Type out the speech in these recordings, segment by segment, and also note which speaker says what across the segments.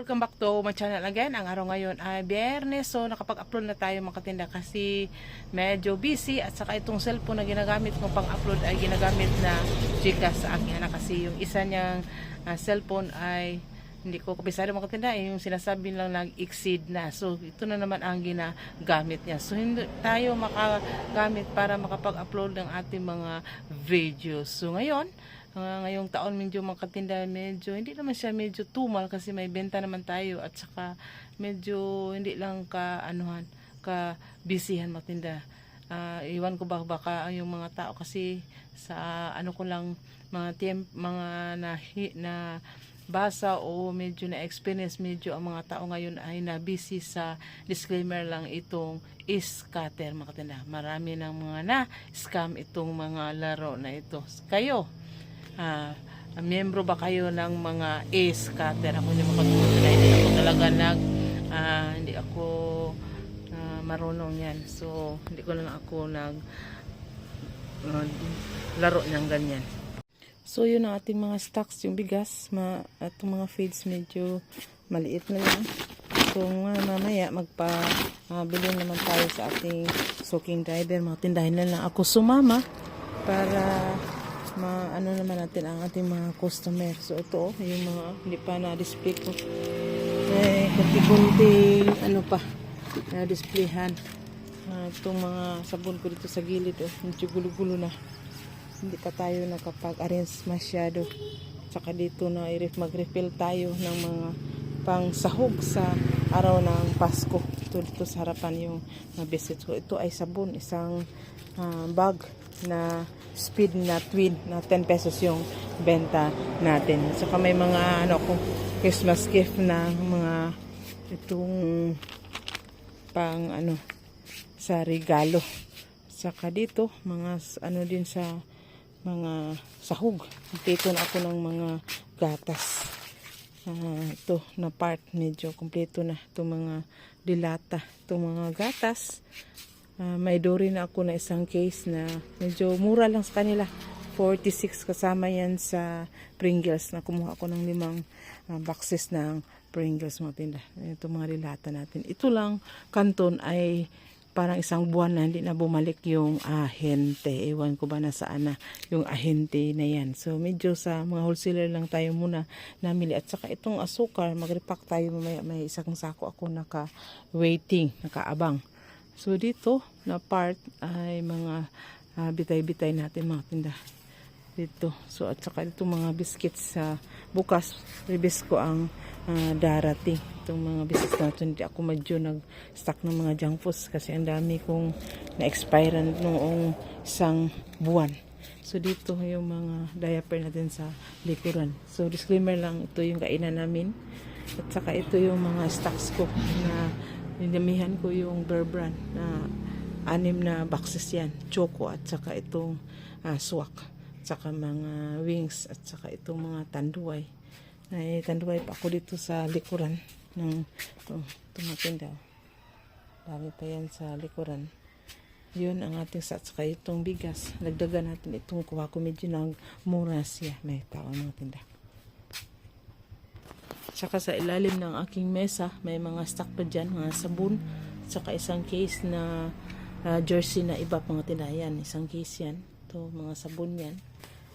Speaker 1: Welcome back to my channel again. Ang araw ngayon ay Biyernes, so nakapag-upload na tayo mga katinda kasi medyo busy at saka itong cellphone na ginagamit kong pang-upload ay ginagamit na Gcash sa akin na kasi yung isa niyang cellphone ay hindi ko kabisado mga katinda, yung sinasabi lang nag-exceed na, so ito na naman ang ginagamit niya, so hindi tayo makagamit para makapag-upload ng ating mga videos. So ngayong taon medyo mga katinda, medyo hindi naman siya medyo tumal kasi may benta naman tayo at saka medyo hindi lang ka anuhan ka busyhan mga tinda. Iwan ko baka yung mga tao kasi sa ano ko lang mga na basa o medyo na experience, medyo ang mga tao ngayon ay na busy sa disclaimer lang itong scatter mga katinda. Marami ng mga na scam itong mga laro na ito. Kayo miyembro ba kayo ng mga scatter? Ako hindi makatulad, hindi ako talaga hindi ako marunong yan, so hindi ko lang ako laro ng ganyan. So yun ang ating mga stocks, yung bigas atong mga feeds medyo maliit na lang, so mamaya magpabili naman tayo sa ating soaking driver. Mga tindahin na lang ako sumama para ano naman natin ang ating mga customer. So ito yung mga hindi pa na-display ko, kunti-kunti ano pa na-displayhan. Itong mga sabon ko dito sa gilid, medyo gulo-gulo na, hindi pa tayo nakapag-arrange masyado. Saka dito na mag-refill tayo ng mga pang sahog sa araw ng Pasko. Dito sa harapan yung visit ko. Ito ay sabon, isang bag na speed na twin na 10 pesos yung benta natin. Saka may mga Christmas gift na mga itong pang sa regalo. Saka dito mga din sa mga sahog. Kompleto na ako ng mga gatas. Ito na part medyo kompleto na itong mga dilata, itong mga gatas. May dori na ako na isang case na medyo mura lang sa kanila, 46, kasama yan sa Pringles na kumuha ko ng 5 boxes ng Pringles mga tinda. Ito mga dilata natin. Ito lang kanton ay parang isang buwan na hindi na bumalik yung ahente. Ewan ko ba nasaan na yung ahente na yan. So medyo sa mga wholesaler lang tayo muna namili. At saka itong asukar, mag-repack tayo mamaya. May isang sako ako naka-waiting, nakaabang. So dito na part ay mga bitay-bitay natin mga tinda dito. So at saka dito mga biscuits sa bukas, ribis ko ang darating. Itong mga biscuits natin, hindi ako medyo nag-stock ng mga junk foods kasi ang dami kong na-expire noong isang buwan. So dito yung mga diaper natin sa likuran. So disclaimer lang, ito yung kainan namin. At saka ito yung mga stocks ko na dinamihan ko yung Bear Brand na 6 na boxes yan, choco at saka itong swak, at saka mga wings at saka itong mga tanduay. Tanduay pa ako dito sa likuran ng tumatinda. Dami pa yan sa likuran. Yun ang ating at saka itong bigas. Nagdagan natin itong kuha ko, medyo nagmura siya. May tao mga tinda. Saka sa ilalim ng aking mesa, may mga stock pa dyan, mga sabon. Saka isang case na jersey na iba mga tinayan. Isang case yan. Ito, mga sabon yan.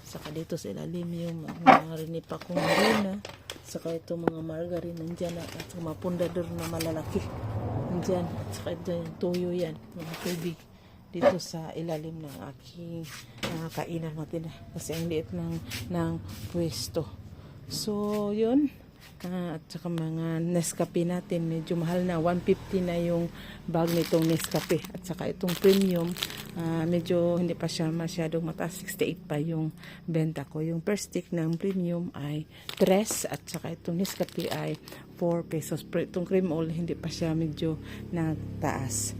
Speaker 1: Saka dito sa ilalim yung mga rinipa kong harina. Saka ito mga margarine nandyan. At saka mga pundador na malalaki nandyan. At saka ito yung tuyo yan. Mga tubig. Dito sa ilalim ng aking kainan mga tinayan. Kasi ang liit ng pwesto. So, yun. At saka mga Nescafe natin, medyo mahal na, 150 na yung bag nitong Nescafe. At saka itong premium, medyo hindi pa siya masyadong mataas, 68 pa yung benta ko. Yung per stick ng premium ay 3 at saka itong Nescafe ay 4 pesos. Pero itong cream oil hindi pa siya medyo nagtaas.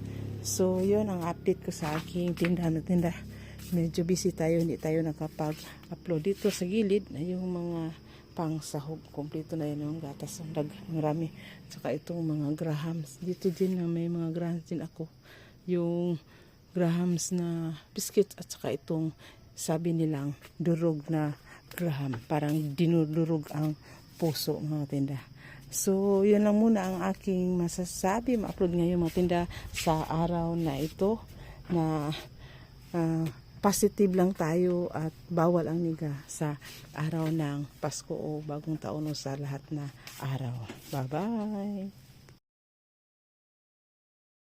Speaker 1: So yun ang update ko sa aking tindahan. Medyo busy tayo, hindi tayo nakapag-upload. Dito sa gilid na yung mga pang sahog, kompleto na yun yung gatas, marami. Saka itong mga grahams, dito din na may mga grahams din ako, yung grahams na biscuit at saka itong sabi nilang durog na graham, parang dinudurog ang puso mga tinda. So, yun lang muna ang aking masasabi. Ma-upload ngayon mga tinda sa araw na ito na positive lang tayo at bawal ang niga sa araw ng Pasko o Bagong Taon o sa lahat na araw. Bye-bye!